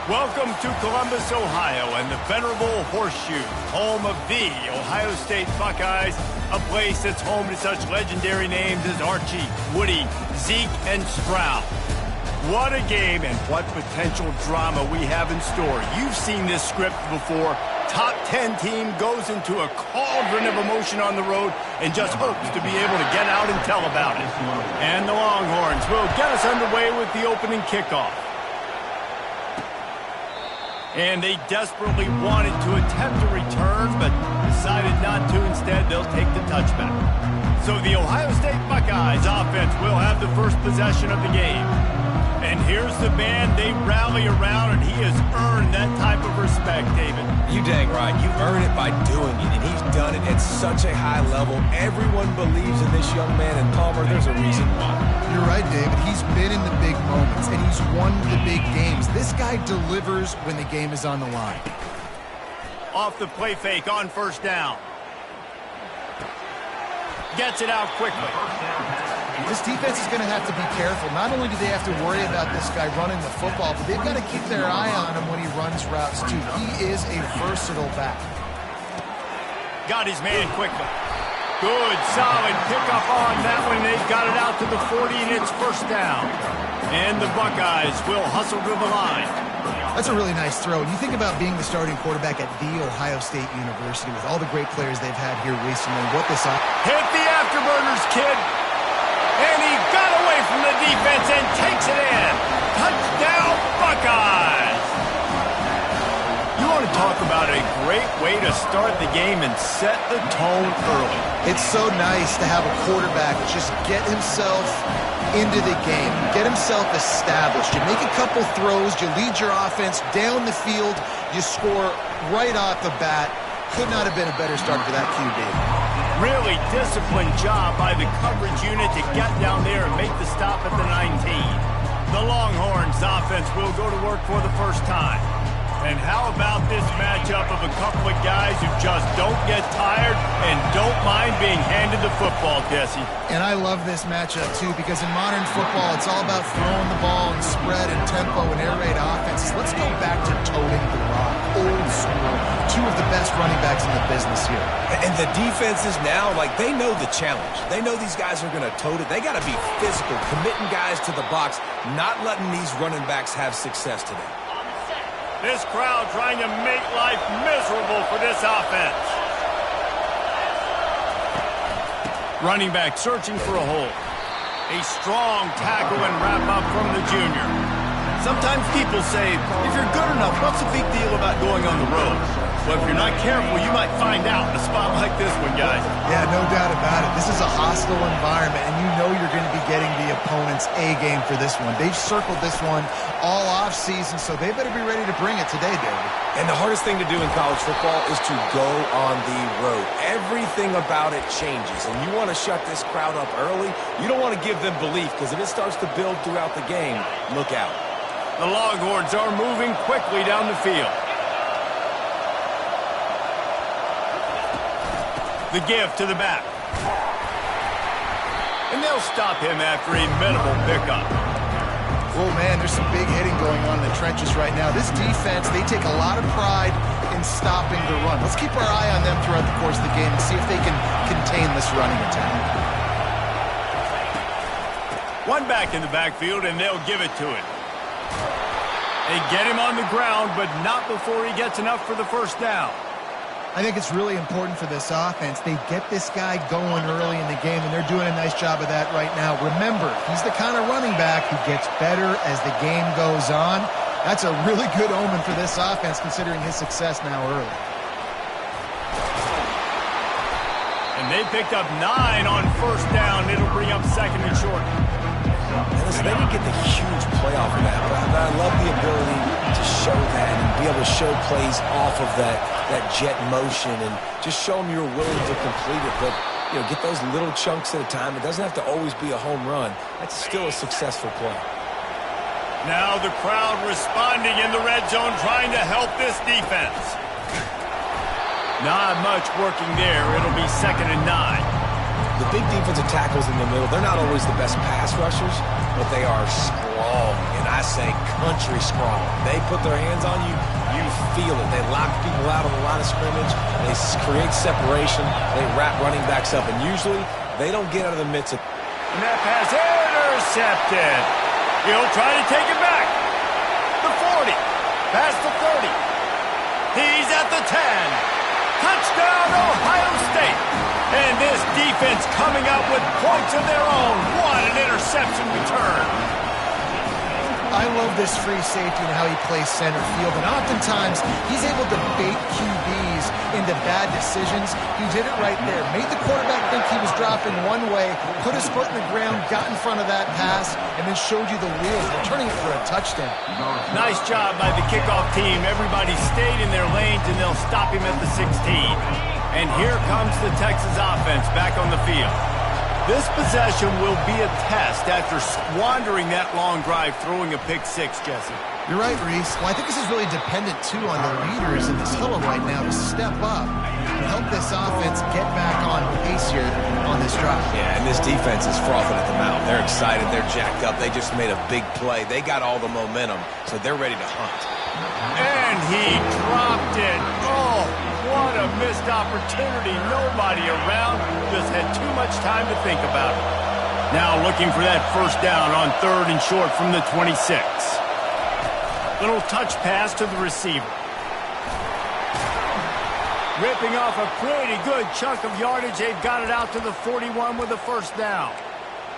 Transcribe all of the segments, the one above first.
Welcome to Columbus, Ohio, and the venerable Horseshoe, home of the Ohio State Buckeyes, a place that's home to such legendary names as Archie, Woody, Zeke, and Stroud. What a game and what potential drama we have in store. You've seen this script before. Top 10 team goes into a cauldron of emotion on the road and just hopes to be able to get out and tell about it. And the Longhorns will get us underway with the opening kickoff. And they desperately wanted to attempt a return, but decided not to. Instead, they'll take the touchback. So the Ohio State Buckeyes offense will have the first possession of the game. And here's the man they rally around, and he has earned that type of respect, David. You dang right. You earn it by doing it, and he's done it at such a high level. Everyone believes in this young man, and Palmer, there's a reason why. You're right, David. He's been in the big moments, and he's won the big games. This guy delivers when the game is on the line. Off the play fake on first down. Gets it out quickly. This defense is going to have to be careful. Not only do they have to worry about this guy running the football, but they've got to keep their eye on him when he runs routes, too. He is a versatile back. Got his man quickly. Good, solid pickup on that one. They've got it out to the 40, and it's first down. And the Buckeyes will hustle to the line. That's a really nice throw. You think about being the starting quarterback at The Ohio State University with all the great players they've had here recently. What this hit the afterburners, kid. And he got away from the defense and takes it in. Touchdown, Buckeyes. You want to talk about a great way to start the game and set the tone early. It's so nice to have a quarterback just get himself into the game, get himself established. You make a couple throws, you lead your offense down the field, you score right off the bat. Could not have been a better start for that QB. Really disciplined job by the coverage unit to get down there and make the stop at the 19. The Longhorns offense will go to work for the first time. And how about this matchup of a couple of guys who just don't get tired and don't mind being handed the football, Jesse? And I love this matchup, too, because in modern football, it's all about throwing the ball and spread and tempo and air raid offenses. Let's go back to toting the rock, old school. Two of the best running backs in the business here. And the defenses now, they know the challenge. They know these guys are going to tote it. They got to be physical, committing guys to the box, not letting these running backs have success today. This crowd trying to make life miserable for this offense. Running back searching for a hole. A strong tackle and wrap up from the junior. Sometimes people say, if you're good enough, what's the big deal about going on the road? Well, if you're not careful, you might find out in a spot like this one, guys. Yeah, no doubt about it. This is a hostile environment, and you know you're going to be getting the opponent's A game for this one. They've circled this one all offseason, so they better be ready to bring it today, David. And the hardest thing to do in college football is to go on the road. Everything about it changes, and you want to shut this crowd up early. You don't want to give them belief, because if it starts to build throughout the game, look out. The Longhorns are moving quickly down the field. The give to the back. And they'll stop him after a minimal pickup. Oh, man, there's some big hitting going on in the trenches right now. This defense, they take a lot of pride in stopping the run. Let's keep our eye on them throughout the course of the game and see if they can contain this running attack. One back in the backfield, and they'll give it to him. They get him on the ground, but not before he gets enough for the first down. I think it's really important for this offense. They get this guy going early in the game, and they're doing a nice job of that right now. Remember, he's the kind of running back who gets better as the game goes on. That's a really good omen for this offense, considering his success now early. And they picked up 9 on first down. It'll bring up second and short. Listen, they didn't get the huge playoff of that, but I love the ability to show that and be able to show plays off of that jet motion and just show them you're willing to complete it. But, get those little chunks at a time. It doesn't have to always be a home run. That's still a successful play. Now the crowd responding in the red zone, trying to help this defense. Not much working there. It'll be second and 9. The big defensive tackles in the middle, they're not always the best pass rushers, but they are strong, and I say country strong. They put their hands on you, you feel it. They lock people out on the line of scrimmage. They create separation. They wrap running backs up, and usually they don't get out of the midst of... And that pass intercepted. He'll try to take it back. The 40, past the 30. He's at the 10. Touchdown, Ohio State. And this defense coming up with points of their own. What an interception return. I love this free safety and how he plays center field. And oftentimes, he's able to bait QBs into bad decisions. He did it right there. Made the quarterback think he was dropping one way, put his foot in the ground, got in front of that pass, and then showed you the wheels, returning it for a touchdown. Nice job by the kickoff team. Everybody stayed in their lanes, and they'll stop him at the 16. And here comes the Texas offense back on the field. This possession will be a test after squandering that long drive, throwing a pick six, Jesse. You're right, Reese. Well, I think this is really dependent, too, on the leaders in this huddle right now to step up and help this offense get back on pace here on this drive. Yeah, and this defense is frothing at the mouth. They're excited. They're jacked up. They just made a big play. They got all the momentum, so they're ready to hunt. And he dropped it. Oh, what a missed opportunity. Nobody around. Just had too much time to think about it. Now looking for that first down on 3rd and short from the 26. Little touch pass to the receiver. Ripping off a pretty good chunk of yardage. They've got it out to the 41 with the first down.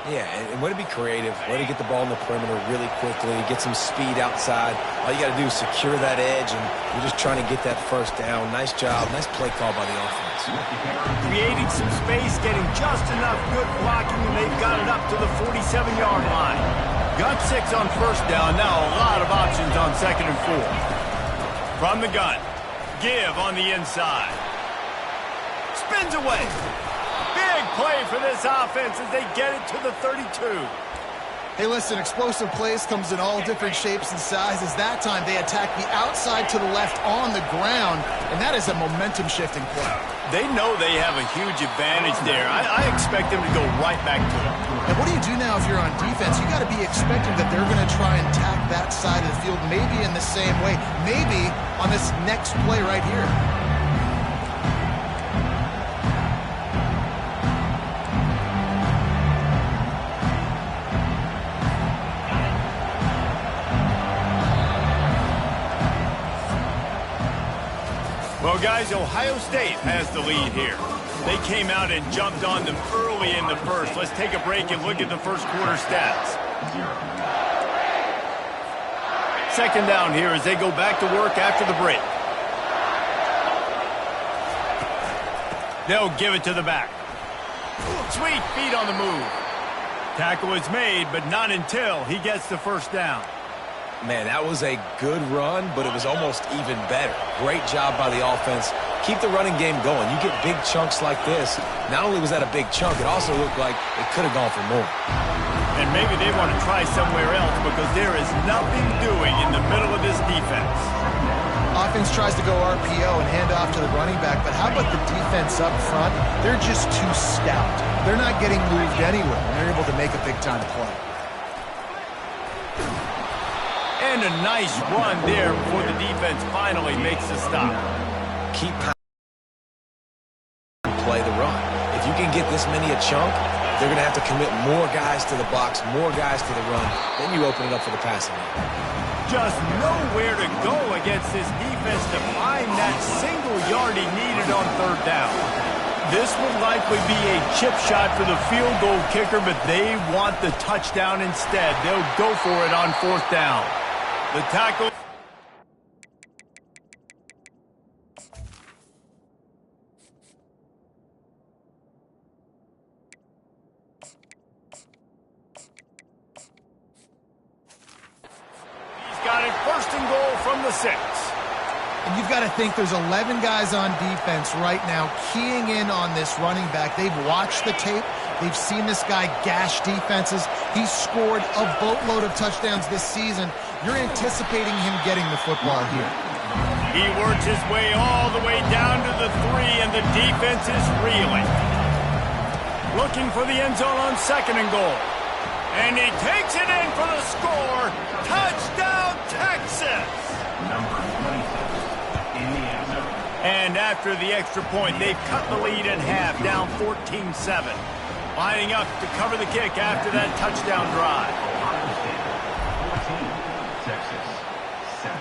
Yeah, and way to be creative, way to get the ball in the perimeter really quickly, get some speed outside. All you got to do is secure that edge, and you're just trying to get that first down. Nice job, nice play call by the offense. Creating some space, getting just enough good blocking, and they've got it up to the 47-yard line. Got 6 on first down, now a lot of options on 2nd and 4. From the gun, give on the inside. Spins away. Big play for this offense as they get it to the 32. Hey, listen, explosive plays comes in all different shapes and sizes. That time they attack the outside to the left on the ground, and that is a momentum-shifting play. They know they have a huge advantage there. I expect them to go right back to it. And what do you do now if you're on defense? You got to be expecting that they're going to try and attack that side of the field, maybe in the same way, maybe on this next play right here. Well, guys, Ohio State has the lead here. They came out and jumped on them early in the first. Let's take a break and look at the first quarter stats. 2nd down here as they go back to work after the break. They'll give it to the back. Sweet feet on the move. Tackle is made, but not until he gets the first down. Man, that was a good run, but it was almost even better. Great job by the offense. Keep the running game going. You get big chunks like this. Not only was that a big chunk, it also looked like it could have gone for more. And maybe they want to try somewhere else because there is nothing doing in the middle of this defense. Offense tries to go RPO and hand off to the running back, but how about the defense up front? They're just too stout. They're not getting moved anywhere, and they're able to make a big-time play. And a nice run there before the defense finally makes the stop. Keep play the run. If you can get this many a chunk, they're going to have to commit more guys to the box, more guys to the run. Then you open it up for the passing game. Just nowhere to go against this defense to find that single yard he needed on 3rd down. This would likely be a chip shot for the field goal kicker, but they want the touchdown instead. They'll go for it on 4th down. The tackle. He's got it 1st and goal from the 6. And you've got to think there's 11 guys on defense right now keying in on this running back. They've watched the tape. They've seen this guy gash defenses. He's scored a boatload of touchdowns this season. You're anticipating him getting the football here. He works his way all the way down to the 3, and the defense is reeling. looking for the end zone on 2nd and goal. And he takes it in for the score. Touchdown, Texas! Number 26, Indiana. And after the extra point, they've cut the lead in half, down 14-7. Lining up to cover the kick after that touchdown drive. Ohio State, 14, Texas, 7.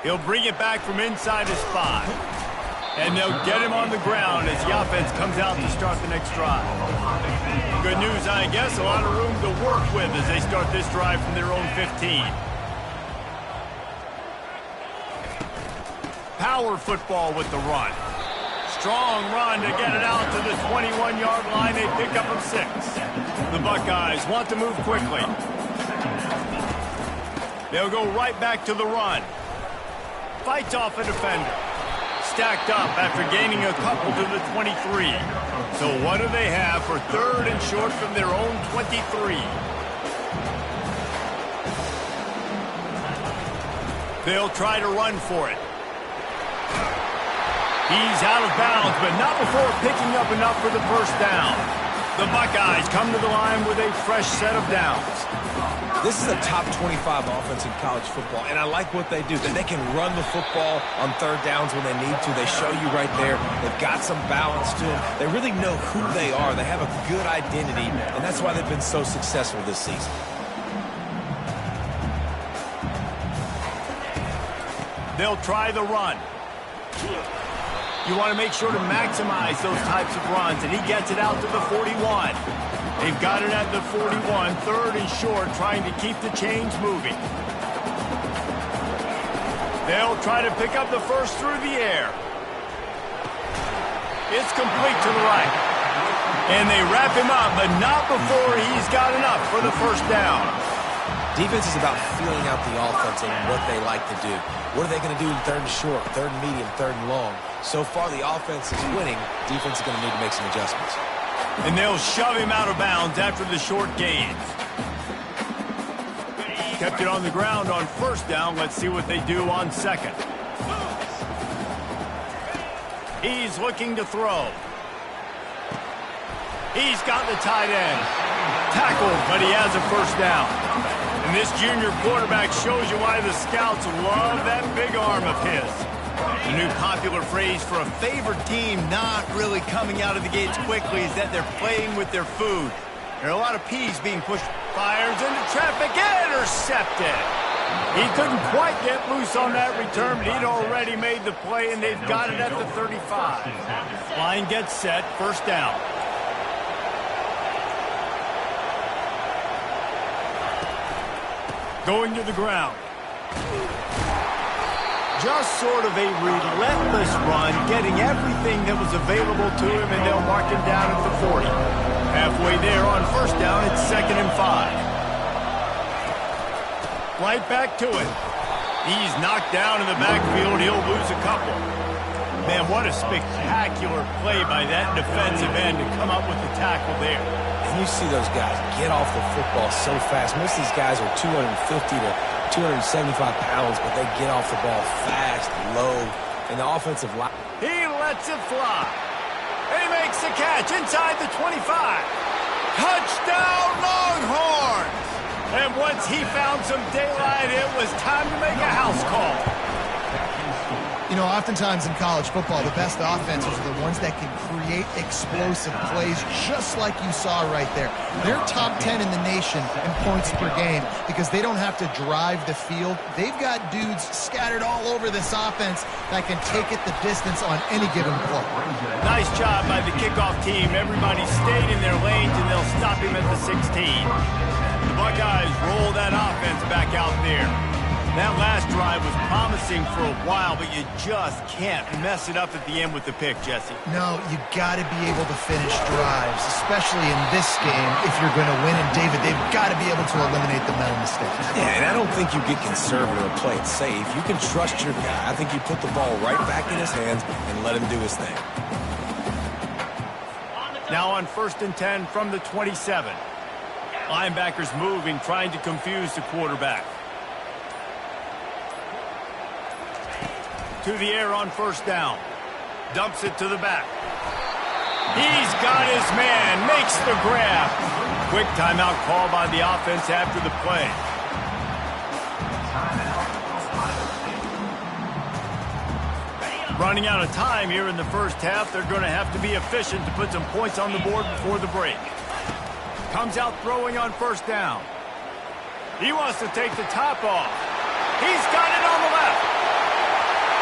He'll bring it back from inside his 5. And they'll get him on the ground as the offense comes out to start the next drive. Good news, I guess, a lot of room to work with as they start this drive from their own 15. Power football with the run. Strong run to get it out to the 21-yard line. They pick up of 6. The Buckeyes want to move quickly. They'll go right back to the run. Fights off a defender. Stacked up after gaining a couple to the 23. So what do they have for 3rd and short from their own 23? They'll try to run for it. He's out of bounds, but not before picking up enough for the first down. The Buckeyes come to the line with a fresh set of downs. This is a top 25 offense in college football, and I like what they do. That they can run the football on 3rd downs when they need to. They show you right there. They've got some balance to them. They really know who they are. They have a good identity, and that's why they've been so successful this season. They'll try the run. You want to make sure to maximize those types of runs, and he gets it out to the 41. They've got it at the 41, 3rd and short, trying to keep the chains moving. They'll try to pick up the first through the air. It's complete to the right. And they wrap him up, but not before he's got enough for the first down. Defense is about feeling out the offense and what they like to do. What are they going to do in 3rd and short, 3rd and medium, 3rd and long? So far, the offense is winning. Defense is going to need to make some adjustments. And they'll shove him out of bounds after the short gains. Kept it on the ground on 1st down. Let's see what they do on 2nd. He's looking to throw. He's got the tight end. Tackled, but he has a first down. And this junior quarterback shows you why the scouts love that big arm of his. The new popular phrase for a favored team not really coming out of the gates quickly is that they're playing with their food. There are a lot of peas being pushed. Fires into traffic. Intercepted. He couldn't quite get loose on that return, but he'd already made the play, and they've got it at the 35. Line gets set. First down. Going to the ground. Just sort of a relentless run, getting everything that was available to him, and they'll mark him down at the 40. Halfway there on first down, it's 2nd and 5. Right back to it. He's knocked down in the backfield. He'll lose a couple. Man, what a spectacular play by that defensive end to come up with the tackle there. And you see those guys get off the football so fast. Most of these guys are 250 to 275 pounds, but they get off the ball fast, low, and the offensive line. He lets it fly. And he makes the catch inside the 25. Touchdown, Longhorns! And once he found some daylight, it was time to make a house call. You know, oftentimes in college football, the best offenses are the ones that can create explosive plays, just like you saw right there. They're top 10 in the nation in points per game because they don't have to drive the field. They've got dudes scattered all over this offense that can take it the distance on any given play. Nice job by the kickoff team. Everybody stayed in their lanes, and they'll stop him at the 16. The Buckeyes roll that offense back out there. That last drive was promising for a while, but you just can't mess it up at the end with the pick, Jesse. No, you got to be able to finish drives, especially in this game if you're going to win. And, David, they've got to be able to eliminate the mental mistakes. Yeah, and I don't think you get conservative or play it safe. You can trust your guy. I think you put the ball right back in his hands and let him do his thing. Now on 1st and 10 from the 27. Linebackers moving, trying to confuse the quarterback. To the air on first down. Dumps it to the back. He's got his man, makes the grab. Quick timeout call by the offense after the play. Running out of time here in the first half. They're going to have to be efficient to put some points on the board before the break. Comes out throwing on first down. He wants to take the top off. He's got it on the left.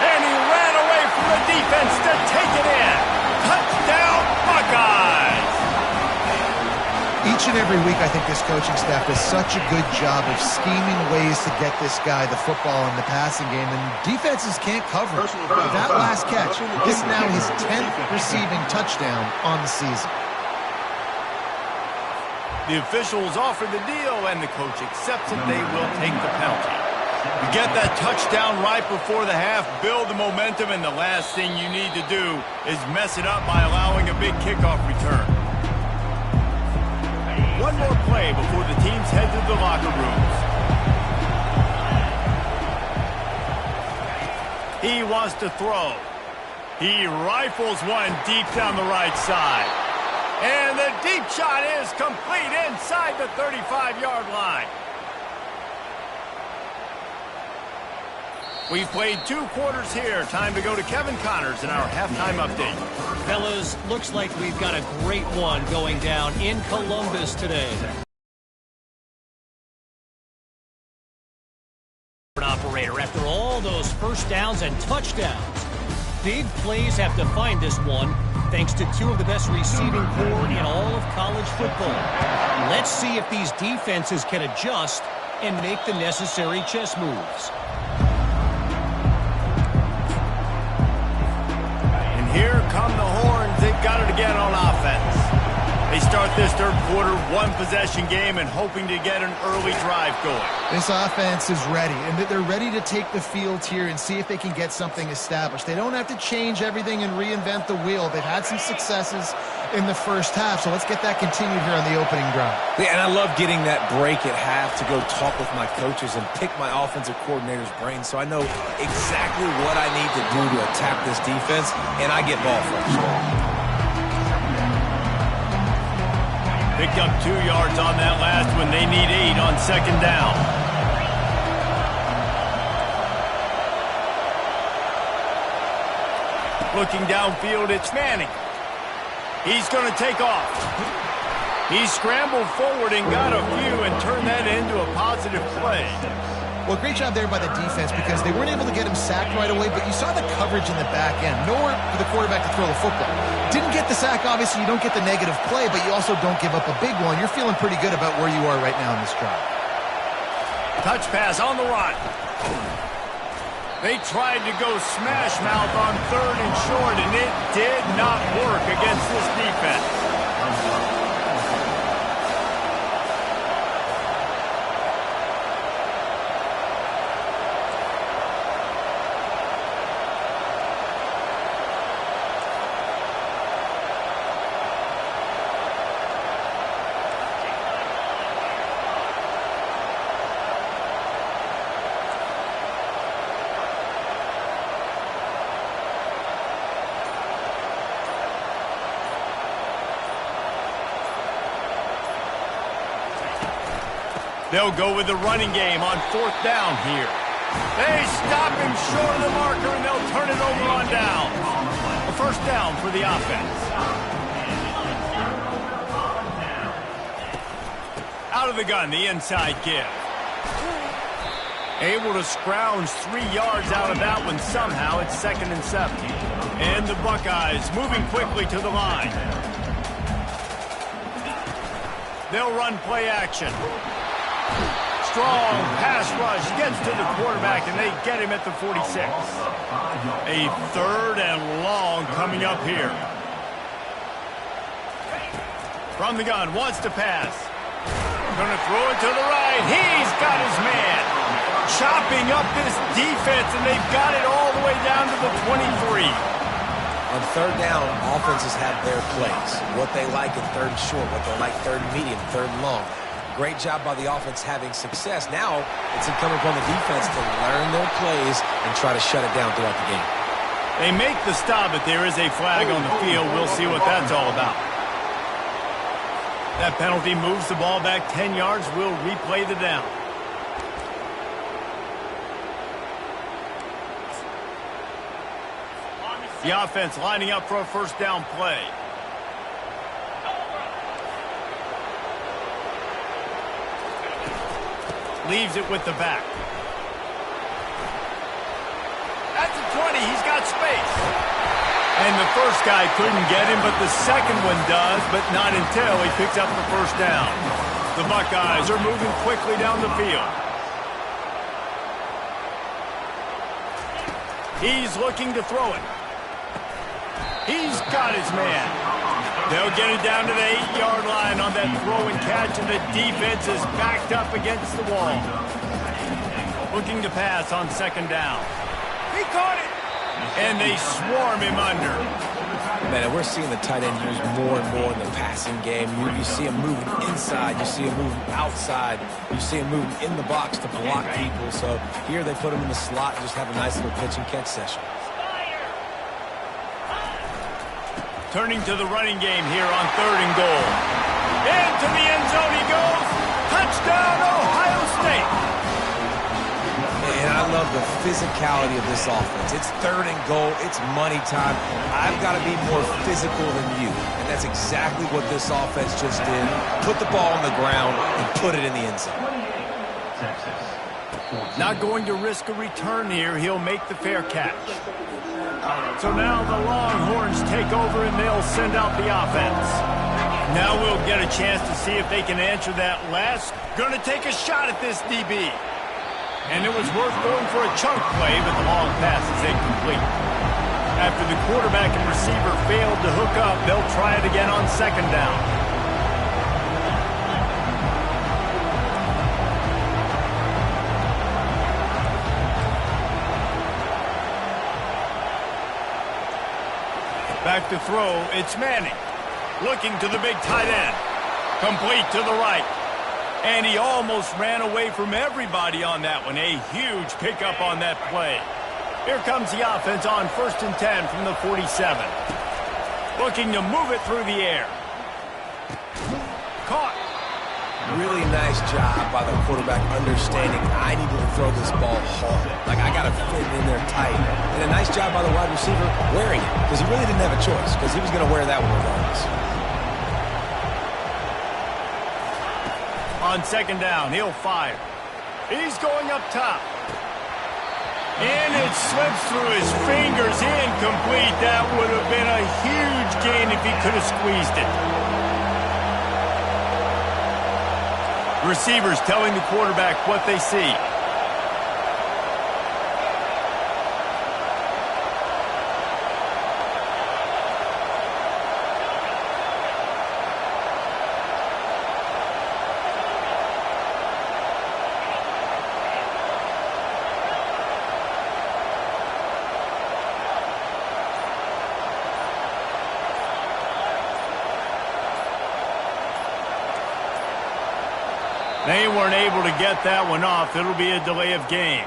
And he ran away from the defense to take it in. Touchdown, Buckeyes! Each and every week, I think this coaching staff does such a good job of scheming ways to get this guy the football in the passing game, and defenses can't cover it. That last catch is now his 10th receiving touchdown on the season. The officials offer the deal, and the coach accepts it. They will take the penalty. You get that touchdown right before the half, build the momentum, and the last thing you need to do is mess it up by allowing a big kickoff return. One more play before the teams head to the locker rooms. He wants to throw. He rifles one deep down the right side. And the deep shot is complete inside the 35-yard line. We've played 2 quarters here. Time to go to Kevin Connors in our halftime update. Fellas, looks like we've got a great one going down in Columbus today. Operator, after all those first downs and touchdowns, big plays have defined this one, thanks to 2 of the best receiving corps in all of college football. Let's see if these defenses can adjust and make the necessary chess moves. Here come the horns. They've got it again on offense. They start this third quarter, 1-possession game, and hoping to get an early drive going. This offense is ready, and they're ready to take the field here and see if they can get something established. They don't have to change everything and reinvent the wheel. They've had some successes in the first half, so let's get that continued here on the opening drive. Yeah, and I love getting that break at half to go talk with my coaches and pick my offensive coordinator's brain so I know exactly what I need to do to attack this defense, and I get ball first. Picked up 2 yards on that last one. They need 8 on second down. Looking downfield, it's Manning. He's going to take off. He scrambled forward and got a few and turned that into a positive play. Well, great job there by the defense because they weren't able to get him sacked right away, but you saw the coverage in the back end. Nowhere for the quarterback to throw the football. Didn't get the sack, obviously. You don't get the negative play, but you also don't give up a big one. You're feeling pretty good about where you are right now in this drive. Touch pass on the run. They tried to go smash mouth on 3rd and short, and it did not work against this defense. They'll go with the running game on 4th down here. They stop him short of the marker, and they'll turn it over on down. A first down for the offense. Out of the gun, the inside give. Able to scrounge 3 yards out of that one somehow. It's 2nd and 7. And the Buckeyes moving quickly to the line. They'll run play action. Strong pass rush gets to the quarterback, and they get him at the 46. A 3rd and long coming up here. From the gun, wants to pass. Going to throw it to the right. He's got his man. Chopping up this defense, and they've got it all the way down to the 23. On 3rd down, offenses have their plays. What they like in 3rd and short, what they like 3rd and medium, 3rd and long. Great job by the offense having success. Now it's incumbent upon the defense to learn their plays and try to shut it down throughout the game. They make the stop, but there is a flag on the field. We'll see what that's all about. That penalty moves the ball back 10 yards. We'll replay the down. The offense lining up for a first down play. Leaves it with the back. At the 20, he's got space. And the first guy couldn't get him, but the second one does, but not until he picks up the first down. The Buckeyes are moving quickly down the field. He's looking to throw it. He's got his man. They'll get it down to the 8-yard line on that throw and catch, and the defense is backed up against the wall. Looking to pass on second down. He caught it! And they swarm him under. Man, we're seeing the tight end used more and more in the passing game. You see him moving inside. You see him moving outside. You see him moving in the box to block people. So here they put him in the slot and just have a nice little pitch and catch session. Turning to the running game here on 3rd and goal. Into the end zone he goes. Touchdown, Ohio State. Man, I love the physicality of this offense. It's 3rd and goal. It's money time. I've got to be more physical than you. And that's exactly what this offense just did. Put the ball on the ground and put it in the end zone. Not going to risk a return here. He'll make the fair catch. So now the Longhorns take over and they'll send out the offense. Now we'll get a chance to see if they can answer that last. Going to take a shot at this DB. And it was worth going for a chunk play, but the long pass is incomplete. After the quarterback and receiver failed to hook up, they'll try it again on second down. Back to throw, it's Manning. Looking to the big tight end. Complete to the right. And he almost ran away from everybody on that one. A huge pickup on that play. Here comes the offense on 1st and 10 from the 47. Looking to move it through the air. Caught. Really nice job by the quarterback understanding I needed to throw this ball hard. Like, I got to fit in there tight. And a nice job by the wide receiver wearing it, because he really didn't have a choice, because he was going to wear that one regardless. On second down, he'll fire. He's going up top. And it slips through his fingers, incomplete. That would have been a huge gain if he could have squeezed it. Receivers telling the quarterback what they see. They weren't able to get that one off. It'll be a delay of game.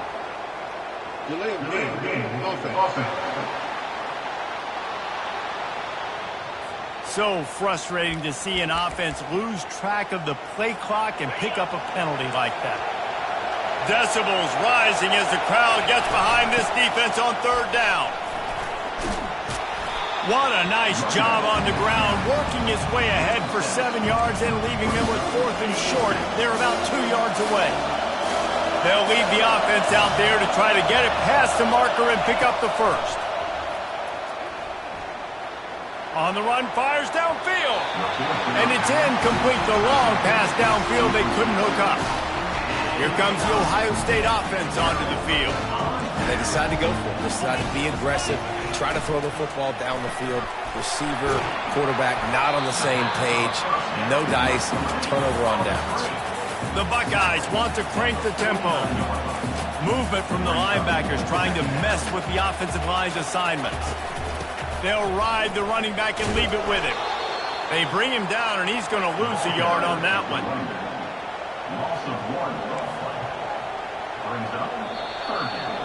Delay of game. Offense. So frustrating to see an offense lose track of the play clock and pick up a penalty like that. Decibels rising as the crowd gets behind this defense on 3rd down. What a nice job on the ground, working his way ahead for 7 yards and leaving them with 4th and short. They're about 2 yards away. They'll leave the offense out there to try to get it past the marker and pick up the first. On the run, fires downfield. And it's incomplete. The long pass downfield they couldn't hook up. Here comes the Ohio State offense onto the field. They decide to go for it. They decide to be aggressive, try to throw the football down the field. Receiver, quarterback, not on the same page. No dice, turnover on downs. The Buckeyes want to crank the tempo. Movement from the linebackers trying to mess with the offensive line's assignments. They'll ride the running back and leave it with him. They bring him down, and he's going to lose a yard on that one. Loss of 1 brings up 3rd down.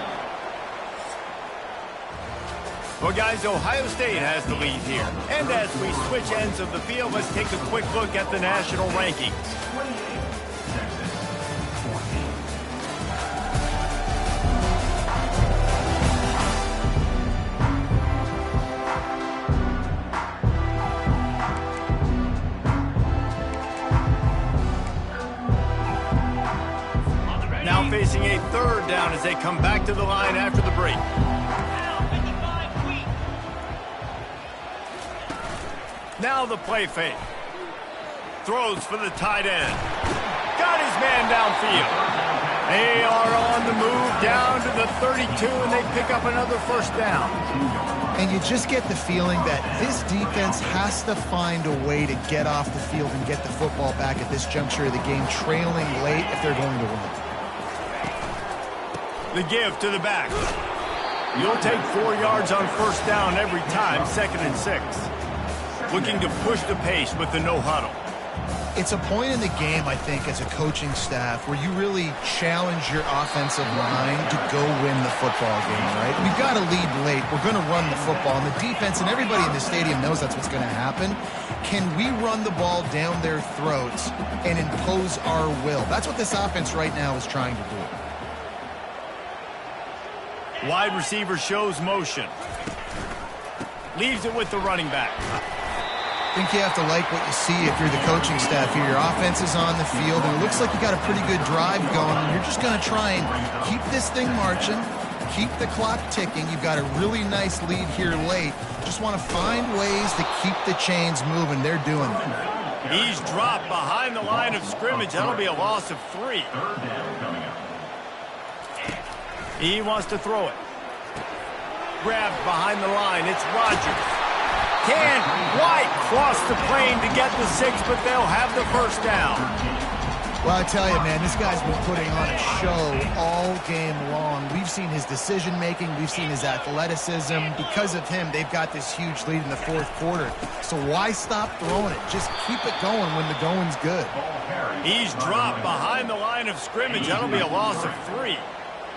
Well, guys, Ohio State has the lead here. And as we switch ends of the field, let's take a quick look at the national rankings. Now facing a third down as they come back to the line after the break. Now the play fake. Throws for the tight end. Got his man downfield. They are on the move down to the 32, and they pick up another first down. And you just get the feeling that this defense has to find a way to get off the field and get the football back at this juncture of the game, trailing late if they're going to win. The give to the back. You'll take 4 yards on first down every time, 2nd and 6. Looking to push the pace with the no huddle. It's a point in the game, I think, as a coaching staff where you really challenge your offensive line to go win the football game, right? We've got to lead late. We're going to run the football. And the defense and everybody in the stadium knows that's what's going to happen. Can we run the ball down their throats and impose our will? That's what this offense right now is trying to do. Wide receiver shows motion. Leaves it with the running back. I think you have to like what you see if you're the coaching staff here. Your offense is on the field, and it looks like you got a pretty good drive going, and you're just going to try and keep this thing marching, keep the clock ticking. You've got a really nice lead here late. Just want to find ways to keep the chains moving. They're doing it. He's dropped behind the line of scrimmage. That'll be a loss of 3. He wants to throw it. Grabbed behind the line. It's Rodgers. Can White cross the plane to get the 6, but they'll have the first down. Well, I tell you, man, this guy's been putting on a show all game long. We've seen his decision-making. We've seen his athleticism. Because of him, they've got this huge lead in the 4th quarter. So why stop throwing it? Just keep it going when the going's good. He's dropped behind the line of scrimmage. That'll be a loss of 3.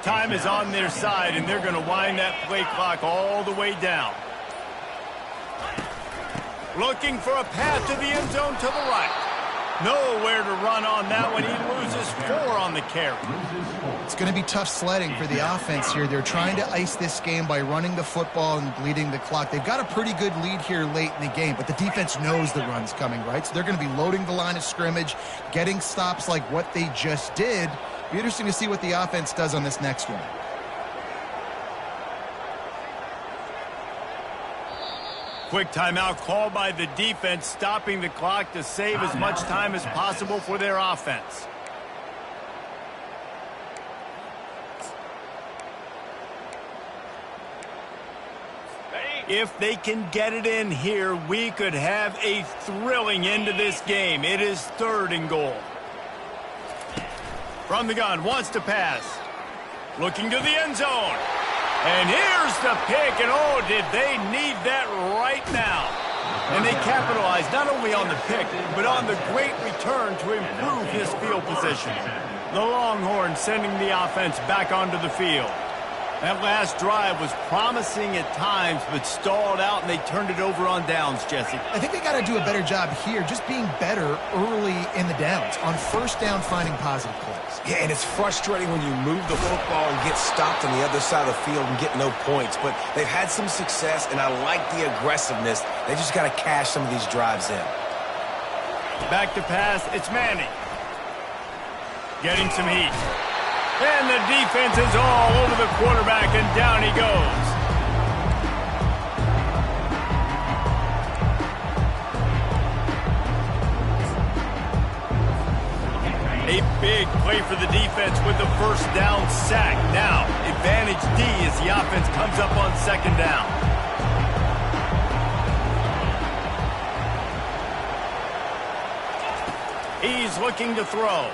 Time is on their side, and they're going to wind that play clock all the way down. Looking for a path to the end zone to the right. Nowhere to run on that one. He loses 4 on the carry. It's going to be tough sledding for the offense here. They're trying to ice this game by running the football and bleeding the clock. They've got a pretty good lead here late in the game, but the defense knows the run's coming, right? So they're going to be loading the line of scrimmage, getting stops like what they just did. Be interesting to see what the offense does on this next one. Quick timeout called by the defense, stopping the clock to save as much time as possible for their offense. If they can get it in here, we could have a thrilling end to this game. It is 3rd and goal. From the gun, wants to pass. Looking to the end zone. And here's the pick, and oh, did they need that right now. And they capitalized not only on the pick, but on the great return to improve his field position. The Longhorns sending the offense back onto the field. That last drive was promising at times, but stalled out, and they turned it over on downs, Jesse. I think they got to do a better job here, just being better early in the downs. On first down, finding positive plays. Yeah, and it's frustrating when you move the football and get stopped on the other side of the field and get no points. But they've had some success, and I like the aggressiveness. They just got to cash some of these drives in. Back to pass, it's Manning. Getting some heat. And the defense is all over the quarterback, and down he goes. A big play for the defense with the first down sack. Now, advantage D as the offense comes up on 2nd down. He's looking to throw.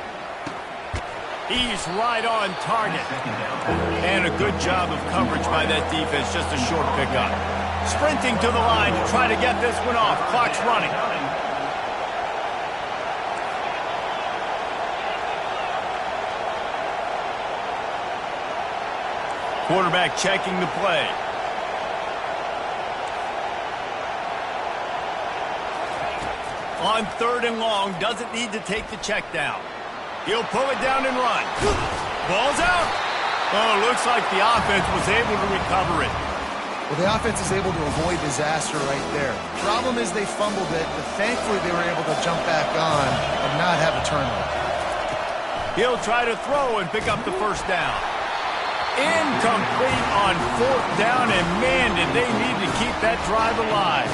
He's right on target. And a good job of coverage by that defense, just a short pickup. Sprinting to the line to try to get this one off. Clock's running. Quarterback checking the play. On 3rd and long, doesn't need to take the check down. He'll pull it down and run. Ball's out. Oh, looks like the offense was able to recover it. Well, the offense is able to avoid disaster right there. Problem is they fumbled it, but thankfully they were able to jump back on and not have a turnover. He'll try to throw and pick up the first down. Incomplete on 4th down, and man, did they need to keep that drive alive.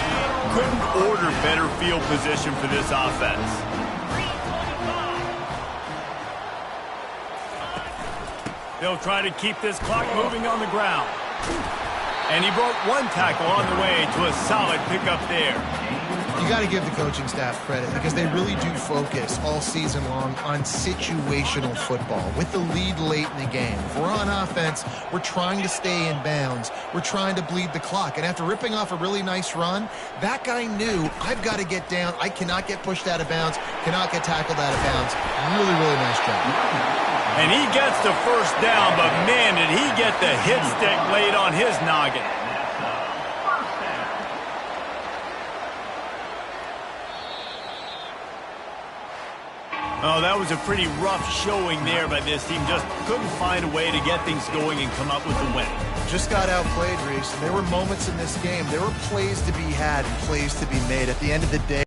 Couldn't order better field position for this offense. They'll try to keep this clock moving on the ground. And he broke 1 tackle on the way to a solid pickup there. You got to give the coaching staff credit because they really do focus all season long on situational football with the lead late in the game. If we're on offense, we're trying to stay in bounds. We're trying to bleed the clock. And after ripping off a really nice run, that guy knew, I've got to get down. I cannot get pushed out of bounds, cannot get tackled out of bounds. Really, really nice job. And he gets the first down, but man, did he get the hit stick laid on his noggin. Oh, that was a pretty rough showing there by this team. Just couldn't find a way to get things going and come up with a win. Just got outplayed, Reese. There were moments in this game. There were plays to be had and plays to be made. At the end of the day,